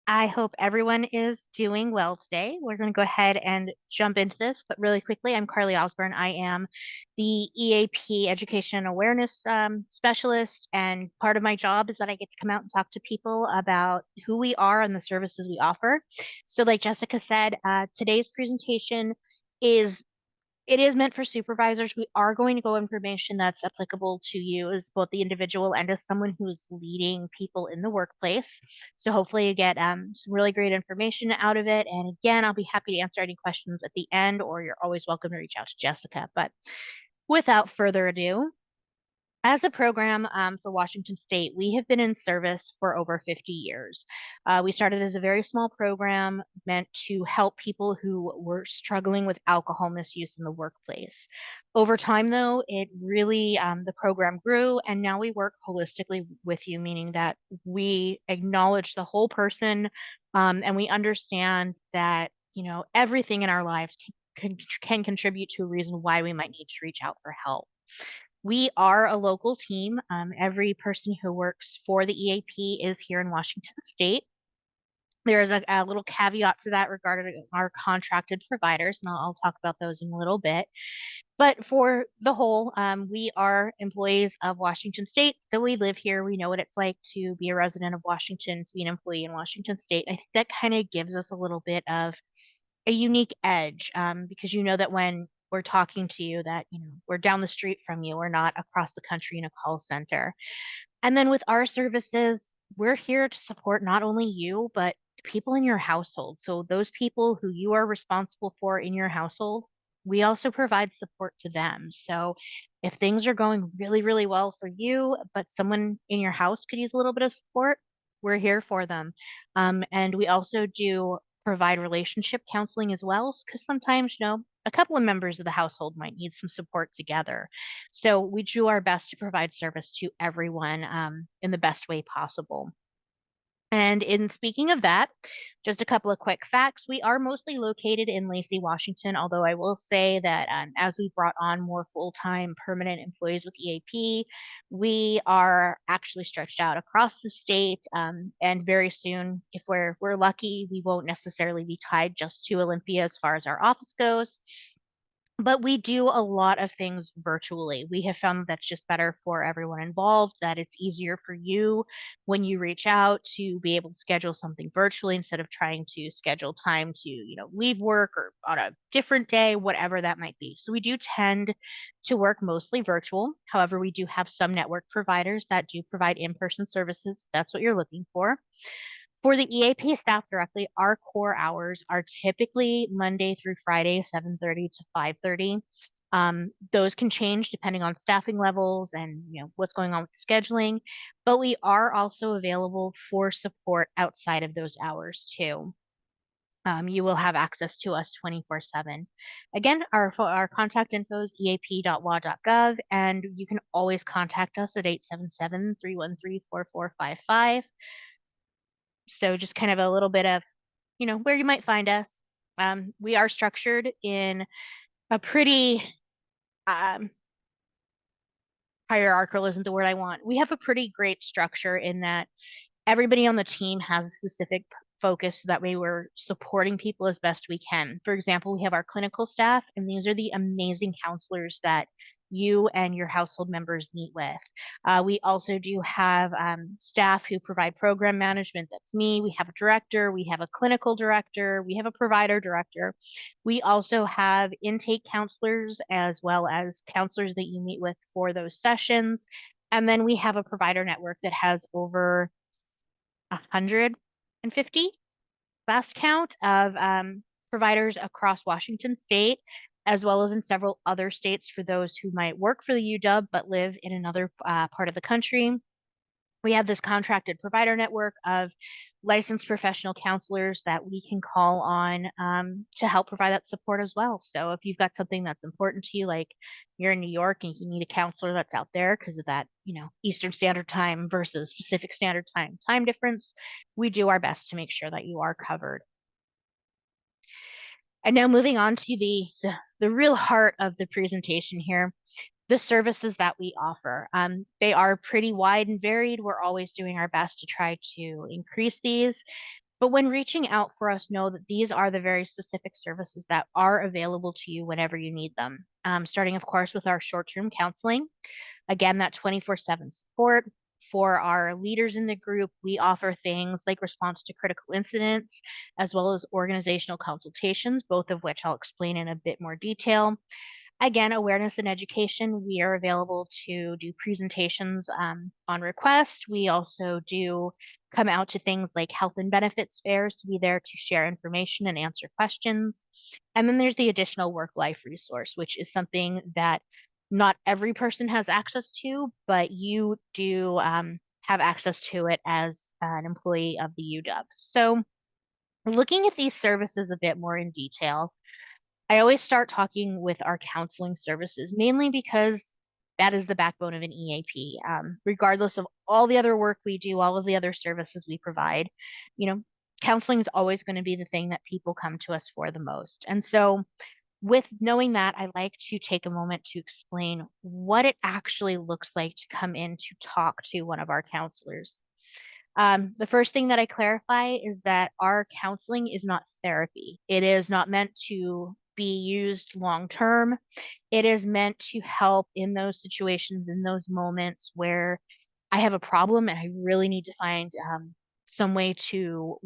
I hope everyone is doing well today. We're going to go ahead and jump into this, but really quickly, I'm Carly Osborne. I am the EAP Education and Awareness Specialist, and part of my job is that I get to come out and talk to people about who we are and the services we offer. So, like Jessica said, today's presentation is it is meant for supervisors. We are going to go information that's applicable to you as both the individual and as someone who's leading people in the workplace. So hopefully you get some really great information out of it. And again, I'll be happy to answer any questions at the end, or you're always welcome to reach out to Jessica. But without further ado, as a program for Washington State, we have been in service for over 50 years. We started as a very small program meant to help people who were struggling with alcohol misuse in the workplace. Over time, though, it really, the program grew, and now we work holistically with you, meaning that we acknowledge the whole person and we understand that, everything in our lives can contribute to a reason why we might need to reach out for help. We are a local team. Every person who works for the EAP is here in Washington State. There is a little caveat to that regarding our contracted providers, and I'll talk about those in a little bit. But for the whole, we are employees of Washington State, so we live here. We know what it's like to be a resident of Washington, to be an employee in Washington State. I think that kind of gives us a little bit of a unique edge because you know that when we're talking to you that we're down the street from you, we're not across the country in a call center. And then with our services, we're here to support not only you but people in your household. So those people who you are responsible for in your household, we also provide support to them. So if things are going really, really well for you, but someone in your house could use a little bit of support, we're here for them. And we also do provide relationship counseling as well, because sometimes, a couple of members of the household might need some support together. So we do our best to provide service to everyone in the best way possible. And in speaking of that, just a couple of quick facts. We are mostly located in Lacey, Washington, although I will say that as we brought on more full-time permanent employees with EAP, we are actually stretched out across the state. And very soon, if we're lucky, we won't necessarily be tied just to Olympia as far as our office goes. But we do a lot of things virtually. We have found that's just better for everyone involved, that it's easier for you when you reach out to be able to schedule something virtually instead of trying to schedule time to, leave work or on a different day, whatever that might be. So we do tend to work mostly virtual. However, we do have some network providers that do provide in-person services. If that's what you're looking for. For the EAP staff directly, our core hours are typically Monday through Friday, 7:30 to 5:30. Those can change depending on staffing levels and what's going on with the scheduling, but we are also available for support outside of those hours too. You will have access to us 24/7. Again, our contact info is eap.wa.gov, and you can always contact us at 877-313-4455. So just kind of a little bit of, where you might find us. We are structured in a pretty um, hierarchical isn't the word I want. We have a pretty great structure in that everybody on the team has a specific focus so that way we're supporting people as best we can. For example, we have our clinical staff, and these are the amazing counselors that you and your household members meet with. We also do have staff who provide program management. That's me. We have a director. We have a clinical director. We have a provider director. We also have intake counselors as well as counselors that you meet with for those sessions. And then we have a provider network that has over 150 last count of providers across Washington State, as well as in several other states for those who might work for the UW but live in another part of the country. We have this contracted provider network of licensed professional counselors that we can call on to help provide that support as well. So if you've got something that's important to you, like you're in New York and you need a counselor that's out there because of that, Eastern Standard Time versus Pacific Standard Time difference, we do our best to make sure that you are covered. And now moving on to the real heart of the presentation here, the services that we offer. They are pretty wide and varied. We're always doing our best to try to increase these. But when reaching out for us, know that these are the very specific services that are available to you whenever you need them. Starting, of course, with our short-term counseling. Again, that 24/7 support. For our leaders in the group, we offer things like response to critical incidents, as well as organizational consultations, both of which I'll explain in a bit more detail. Again, awareness and education, we are available to do presentations on request. We also do come out to things like health and benefits fairs to be there to share information and answer questions. And then there's the additional work life resource, which is something that not every person has access to, but you do have access to it as an employee of the UW. So, looking at these services a bit more in detail, I always start talking with our counseling services, mainly because that is the backbone of an EAP. Regardless of all the other work we do, all of the other services we provide, you know, counseling is always going to be the thing that people come to us for the most. And so, with knowing that, I like to take a moment to explain what it actually looks like to come in to talk to one of our counselors. The first thing that I clarify is that our counseling is not therapy. It is not meant to be used long term. It is meant to help in those situations, in those moments where I have a problem and I really need to find some way to,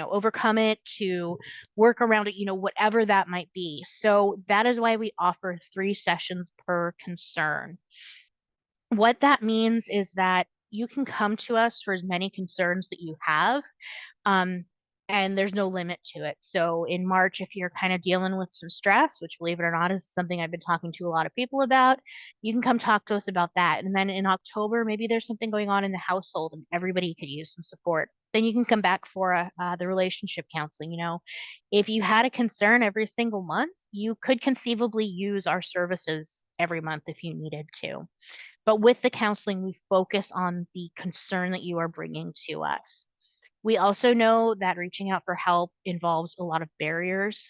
overcome it, to work around it, whatever that might be. So that is why we offer 3 sessions per concern. What that means is that you can come to us for as many concerns that you have, um, and there's no limit to it. So in March, if you're kind of dealing with some stress, which believe it or not is something I've been talking to a lot of people about, you can come talk to us about that. And then in October, maybe there's something going on in the household and everybody could use some support. Then you can come back for the relationship counseling. If you had a concern every single month, you could conceivably use our services every month if you needed to. But with the counseling, we focus on the concern that you are bringing to us. We also know that reaching out for help involves a lot of barriers.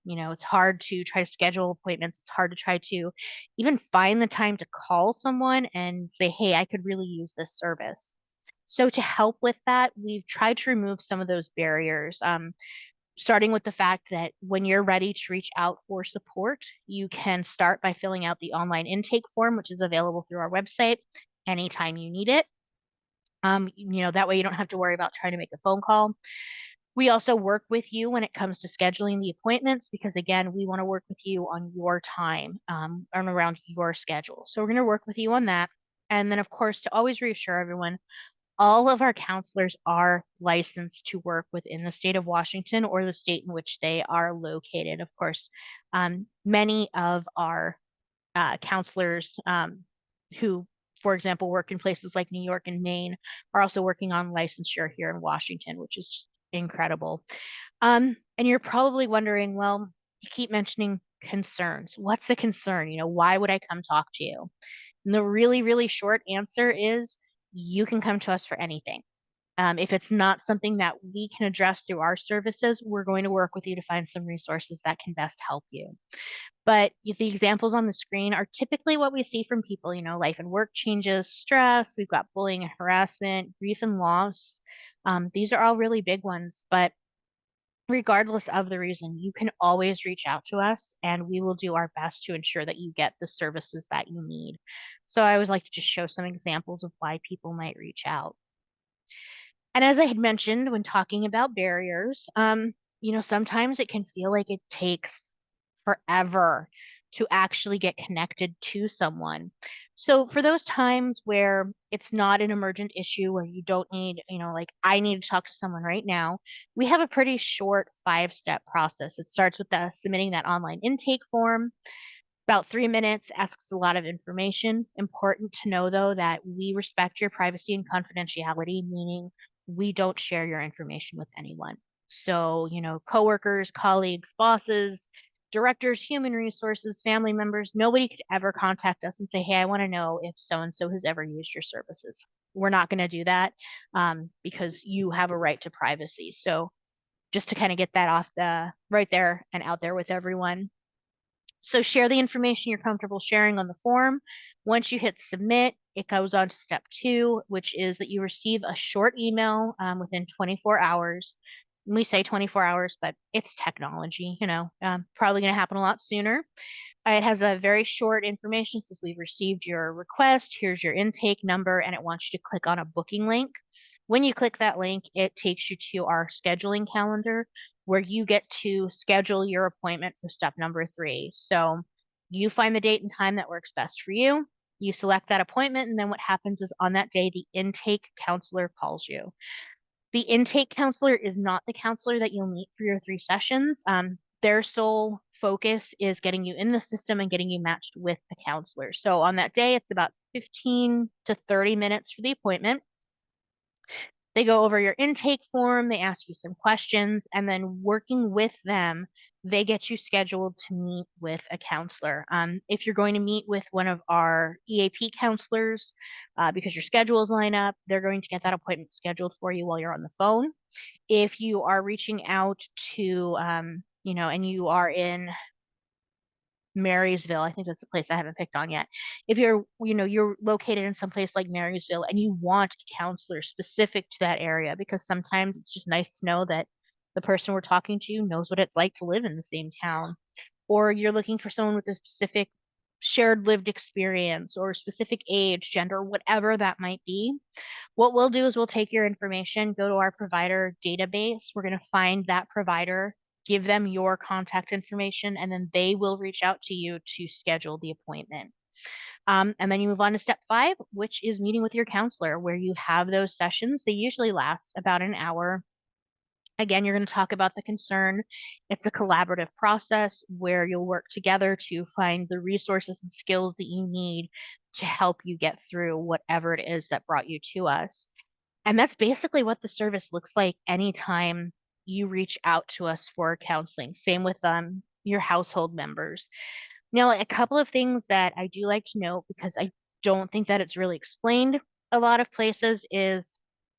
It's hard to try to schedule appointments. It's hard to try to even find the time to call someone and say, hey, I could really use this service. So, to help with that, we've tried to remove some of those barriers. Starting with the fact that when you're ready to reach out for support, you can start by filling out the online intake form, which is available through our website anytime you need it. That way you don't have to worry about trying to make a phone call. We also work with you when it comes to scheduling the appointments because, again, we want to work with you on your time and around your schedule. So we're going to work with you on that. And then, of course, to always reassure everyone, all of our counselors are licensed to work within the state of Washington or the state in which they are located. Of course, many of our counselors who, for example, work in places like New York and Maine are also working on licensure here in Washington, which is just incredible. And you're probably wondering, well, you keep mentioning concerns. What's the concern? Why would I come talk to you? And the really, really short answer is you can come to us for anything. If it's not something that we can address through our services, we're going to work with you to find some resources that can best help you. But the examples on the screen are typically what we see from people, life and work changes, stress, we've got bullying and harassment, grief and loss. These are all really big ones, but regardless of the reason, you can always reach out to us and we will do our best to ensure that you get the services that you need. So I always like to just show some examples of why people might reach out. And as I had mentioned when talking about barriers, sometimes it can feel like it takes forever to actually get connected to someone. So for those times where it's not an emergent issue where you don't need, like I need to talk to someone right now, we have a pretty short 5-step process. It starts with submitting that online intake form. About 3 minutes, asks a lot of information. Important to know, though, that we respect your privacy and confidentiality, meaning we don't share your information with anyone. So, coworkers, colleagues, bosses, directors, human resources, family members, nobody could ever contact us and say, hey, I want to know if so and so has ever used your services. We're not going to do that because you have a right to privacy. So, just to kind of get that off the right there and out there with everyone. So share the information you're comfortable sharing on the form. Once you hit submit, it goes on to step 2, which is that you receive a short email within 24 hours We say 24 hours, but it's technology, probably going to happen a lot sooner. It has a very short information. Says we've received your request. Here's your intake number, and it wants you to click on a booking link. When you click that link, it takes you to our scheduling calendar where you get to schedule your appointment for step number 3. So you find the date and time that works best for you. You select that appointment, and then what happens is on that day, the intake counselor calls you. The intake counselor is not the counselor that you'll meet for your 3 sessions. Their sole focus is getting you in the system and getting you matched with a counselor. So on that day, it's about 15 to 30 minutes for the appointment. They go over your intake form, they ask you some questions, and then working with them, they get you scheduled to meet with a counselor. If you're going to meet with one of our EAP counselors, because your schedules line up, they're going to get that appointment scheduled for you while you're on the phone. If you are reaching out to, and you are in Marysville. I think that's a place I haven't picked on yet. If you're located in some place like Marysville and you want a counselor specific to that area, because sometimes it's just nice to know that the person we're talking to knows what it's like to live in the same town. Or you're looking for someone with a specific shared lived experience or specific age, gender, whatever that might be. What we'll do is we'll take your information, go to our provider database. We're going to find that provider, give them your contact information, and then they will reach out to you to schedule the appointment. And then you move on to step 5, which is meeting with your counselor, where you have those sessions. They usually last about an hour. Again, you're going to talk about the concern. It's a collaborative process where you'll work together to find the resources and skills that you need to help you get through whatever it is that brought you to us. And that's basically what the service looks like anytime you reach out to us for counseling. Same with your household members. Now, a couple of things that I do like to note because I don't think that it's really explained a lot of places is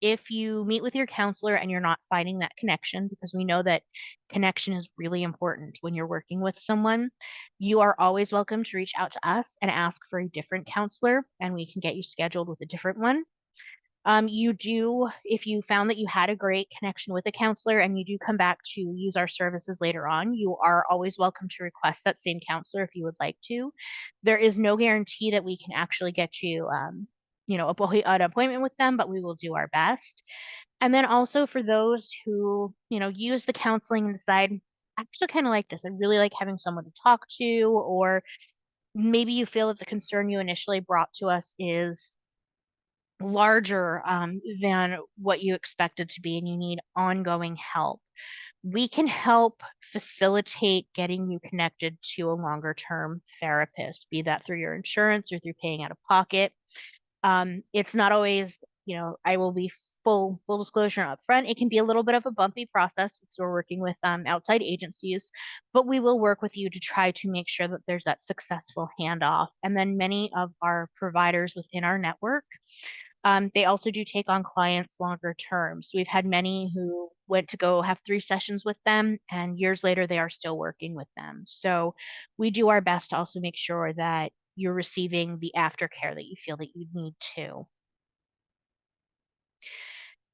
if you meet with your counselor and you're not finding that connection, because we know that connection is really important when you're working with someone, you are always welcome to reach out to us and ask for a different counselor, and we can get you scheduled with a different one. If you found that you had a great connection with a counselor and you do come back to use our services later on, you are always welcome to request that same counselor if you would like to. There is no guarantee that we can actually get you, an appointment with them, but we will do our best. And then also for those who, use the counseling and decide, I actually kind of like this. I really like having someone to talk to, or maybe you feel that the concern you initially brought to us is larger than what you expected to be and you need ongoing help. We can help facilitate getting you connected to a longer term therapist, be that through your insurance or through paying out of pocket. It's not always, I will be full disclosure up front. It can be a little bit of a bumpy process because we're working with outside agencies, but we will work with you to try to make sure that there's that successful handoff. And then many of our providers within our network, they also do take on clients longer term. So we've had many who went to go have 3 sessions with them, and years later they are still working with them. So we do our best to also make sure that you're receiving the aftercare that you feel that you need to.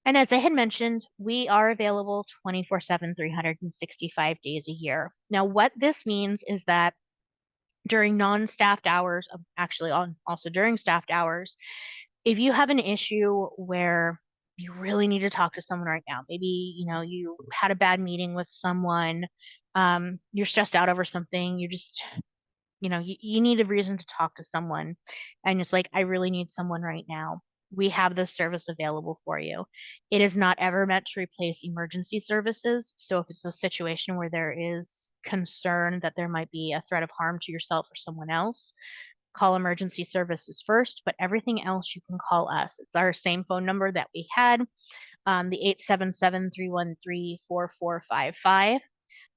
And as I had mentioned, we are available 24/7, 365 days a year. Now, what this means is that during non-staffed hours, also during staffed hours, if you have an issue where you really need to talk to someone right now, maybe, you had a bad meeting with someone, you're stressed out over something, you need a reason to talk to someone, and it's like, I really need someone right now. We have this service available for you. It is not ever meant to replace emergency services. So if it's a situation where there is concern that there might be a threat of harm to yourself or someone else, call emergency services first, but everything else you can call us. It's our same phone number that we had, the 877-313-4455.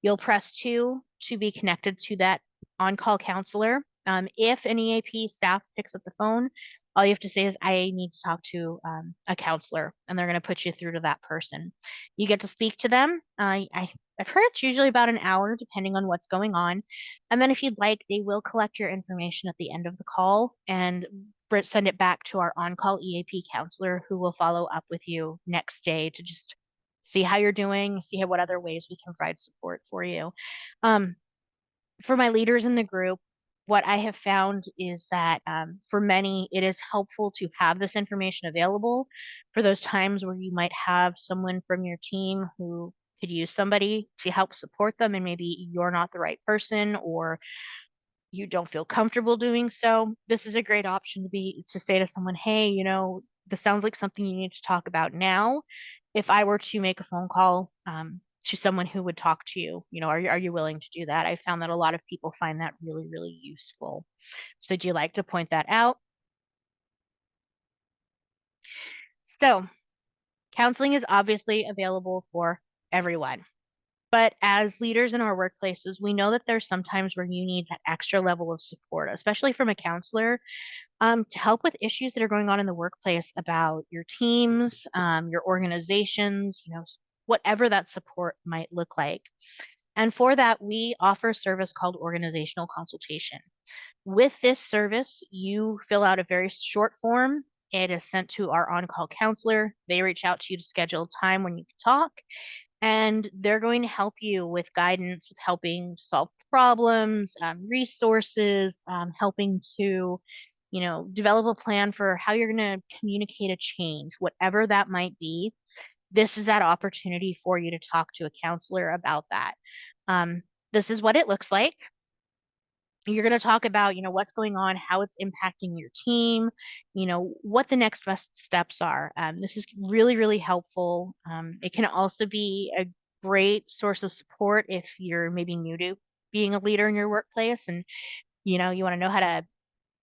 You'll press 2 to be connected to that on-call counselor. If an EAP staff picks up the phone, all you have to say is, I need to talk to a counselor, and they're going to put you through to that person. You get to speak to them. I've heard it's usually about an hour, depending on what's going on. And then if you'd like, they will collect your information at the end of the call and send it back to our on-call EAP counselor, who will follow up with you next day to just see how you're doing, see what other ways we can provide support for you. Um, for my leaders in the group, what I have found is that for many, it is helpful to have this information available for those times where you might have someone from your team who could use somebody to help support them, and maybe you're not the right person or you don't feel comfortable doing so. This is a great option to say to someone, hey, this sounds like something you need to talk about now. If I were to make a phone call to someone who would talk to you, are you willing to do that? I found that a lot of people find that really, really useful. So do you like to point that out? So counseling is obviously available for everyone. But as leaders in our workplaces, we know that there's sometimes where you need that extra level of support, especially from a counselor, to help with issues that are going on in the workplace about your teams, your organizations, whatever that support might look like. And for that, we offer a service called organizational consultation. With this service, you fill out a very short form. It is sent to our on call counselor. They reach out to you to schedule a time when you can talk, and they're going to help you with guidance, with helping solve problems, resources, helping to, develop a plan for how you're going to communicate a change, whatever that might be. This is that opportunity for you to talk to a counselor about that. Um, this is what it looks like. You're going to talk about, what's going on, how it's impacting your team, what the next best steps are. This is really, really helpful. It can also be a great source of support if you're maybe new to being a leader in your workplace, and, you want to know how to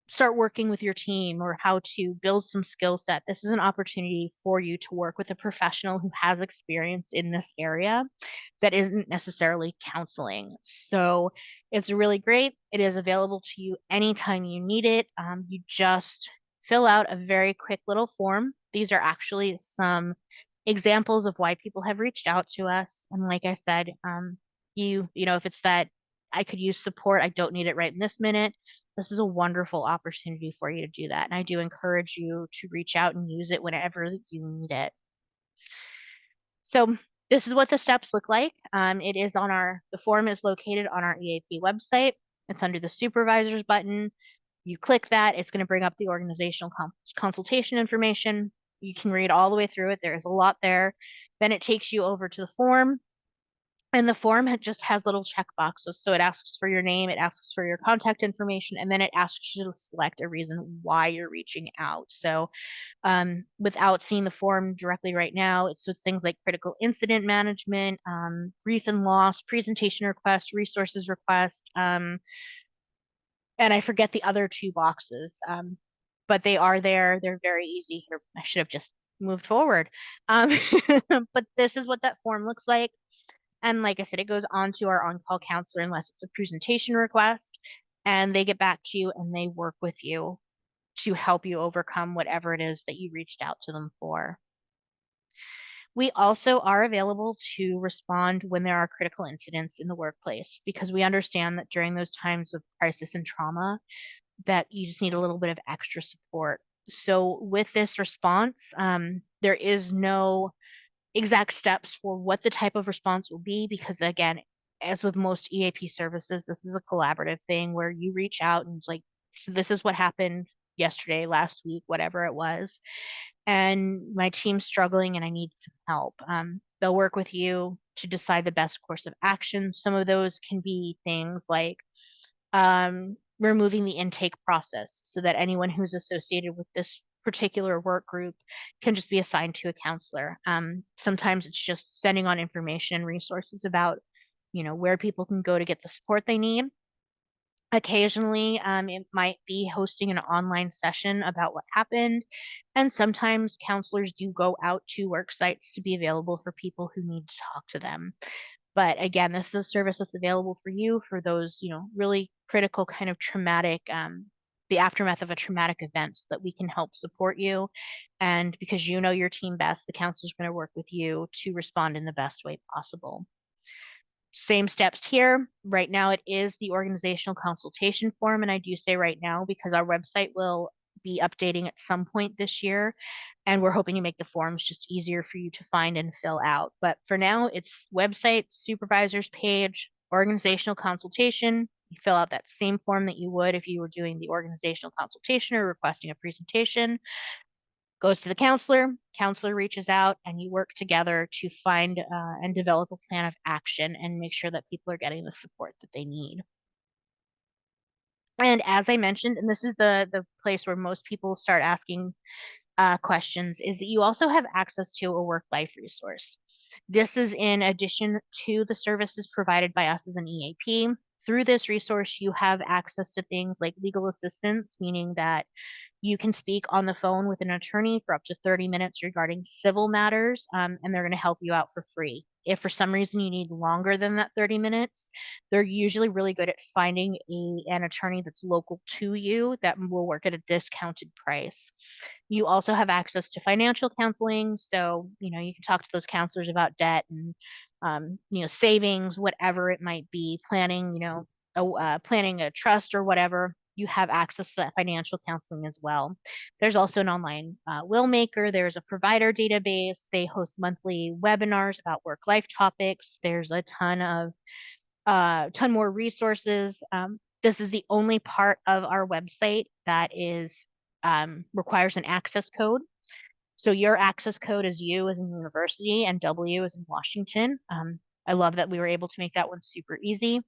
start working with your team or how to build some skill set. This is an opportunity for you to work with a professional who has experience in this area that isn't necessarily counseling. So it's really great. It is available to you anytime you need it. You just fill out a very quick little form. These are actually some examples of why people have reached out to us. And like I said, if it's that I could use support, I don't need it right in this minute, this is a wonderful opportunity for you to do that. And I do encourage you to reach out and use it whenever you need it. So this is what the steps look like. The form is located on our EAP website. It's under the supervisors button. You click that, it's going to bring up the organizational consultation information. You can read all the way through it. There's a lot there. Then it takes you over to the form. And the form just has little check boxes. So it asks for your name, it asks for your contact information, and then it asks you to select a reason why you're reaching out. So without seeing the form directly right now, it's with things like critical incident management, grief and loss, presentation request, resources request, and I forget the other two boxes. But they are there. They're very easy. Here, I should have just moved forward. Um, but this is what that form looks like. And like I said, it goes on to our on-call counselor unless it's a presentation request, and they get back to you and they work with you to help you overcome whatever it is that you reached out to them for. We also are available to respond when there are critical incidents in the workplace, because we understand that during those times of crisis and trauma that you just need a little bit of extra support. So with this response, there is no exact steps for what the type of response will be, because again, as with most EAP services, this is a collaborative thing where you reach out and it's like, this is what happened yesterday, last week, whatever it was, and my team's struggling and I need some help. They'll work with you to decide the best course of action. Some of those can be things like removing the intake process so that anyone who's associated with this particular work group can just be assigned to a counselor. Sometimes it's just sending on information and resources about, where people can go to get the support they need. Occasionally, it might be hosting an online session about what happened. And sometimes counselors do go out to work sites to be available for people who need to talk to them. But again, this is a service that's available for you for those, really critical kind of traumatic, the aftermath of a traumatic event, so that we can help support you. And because you know your team best, the counselor is going to work with you to respond in the best way possible. Same steps here. Right now, it is the organizational consultation form. And I do say right now because our website will be updating at some point this year, and we're hoping to make the forms just easier for you to find and fill out. But for now, it's website, supervisors page, organizational consultation. You fill out that same form that you would if you were doing the organizational consultation or requesting a presentation. Goes to the counselor reaches out, and you work together to find and develop a plan of action and make sure that people are getting the support that they need. And as I mentioned, and this is the place where most people start asking questions, is that you also have access to a work-life resource. This is in addition to the services provided by us as an EAP. Through this resource, you have access to things like legal assistance, meaning that you can speak on the phone with an attorney for up to 30 minutes regarding civil matters, and they're going to help you out for free. If for some reason you need longer than that 30 minutes, they're usually really good at finding an attorney that's local to you that will work at a discounted price. You also have access to financial counseling, so you can talk to those counselors about debt and savings, whatever it might be, planning, planning a trust or whatever. You have access to that financial counseling as well. There's also an online will maker. There's a provider database. They host monthly webinars about work-life topics. There's a ton more resources. This is the only part of our website that is requires an access code. So your access code is U as in university and W as in Washington. I love that we were able to make that one super easy.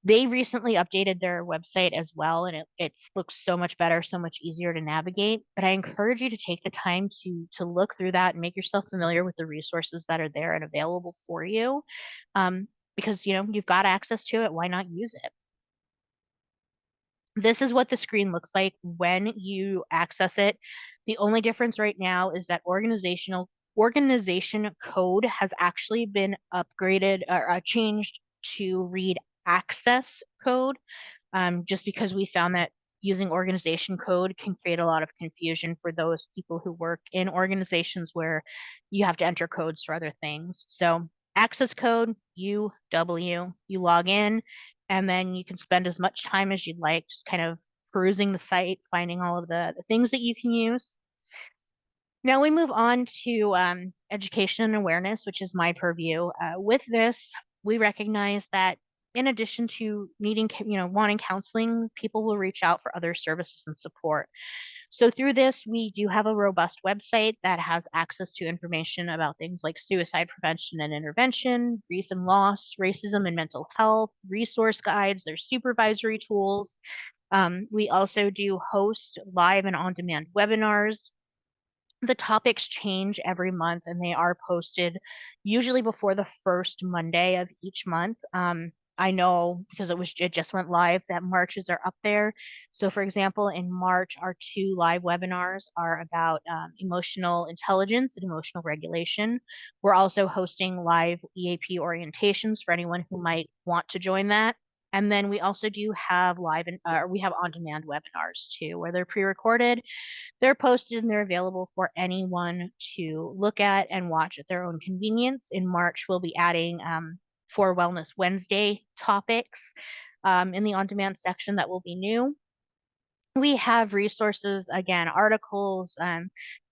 They recently updated their website as well, and it looks so much better, so much easier to navigate. But I encourage you to take the time to look through that and make yourself familiar with the resources that are there and available for you, because you've got access to it. Why not use it? This is what the screen looks like when you access it. The only difference right now is that organization code has actually been upgraded or changed to read access code, just because we found that using organization code can create a lot of confusion for those people who work in organizations where you have to enter codes for other things. So access code, UW, you log in, and then you can spend as much time as you'd like just kind of perusing the site, finding all of the things that you can use. Now we move on to education and awareness, which is my purview. With this, we recognize that in addition to needing, wanting counseling, people will reach out for other services and support. So through this, we do have a robust website that has access to information about things like suicide prevention and intervention, grief and loss, racism and mental health, resource guides, there's supervisory tools. We also do host live and on-demand webinars. The topics change every month, and they are posted usually before the first Monday of each month. I know because it just went live that Marches are up there. So for example, in March, our 2 live webinars are about emotional intelligence and emotional regulation. We're also hosting live EAP orientations for anyone who might want to join that. And then we also do have we have on-demand webinars too, where they're pre-recorded, they're posted, and they're available for anyone to look at and watch at their own convenience. In March, we'll be adding 4 Wellness Wednesday topics in the on-demand section that will be new. We have resources, again, articles,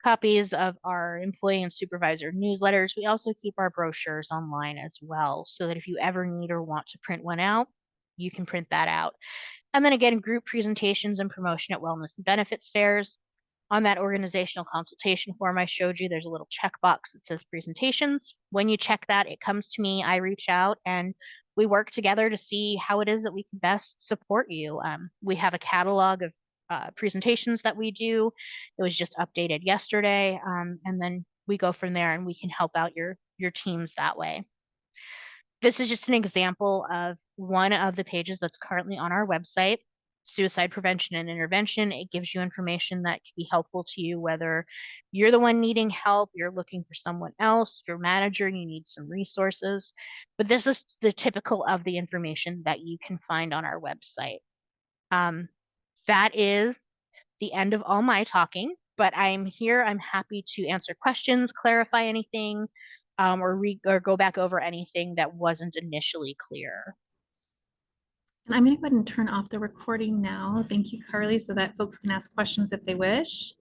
copies of our employee and supervisor newsletters. We also keep our brochures online as well, so that if you ever need or want to print one out, you can print that out. And then again, group presentations and promotion at wellness and benefits fairs. On that organizational consultation form I showed you, there's a little checkbox that says presentations. When you check that, it comes to me, I reach out, and we work together to see how it is that we can best support you. We have a catalog of presentations that we do. It was just updated yesterday, and then we go from there, and we can help out your teams that way. This is just an example of one of the pages that's currently on our website, suicide prevention and intervention. It gives you information that can be helpful to you, whether you're the one needing help, you're looking for someone else, your manager, you need some resources. But this is the typical of the information that you can find on our website. That is the end of all my talking, but I'm here. I'm happy to answer questions, clarify anything, or go back over anything that wasn't initially clear. I'm going to go ahead and turn off the recording now. Thank you, Carly, so that folks can ask questions if they wish.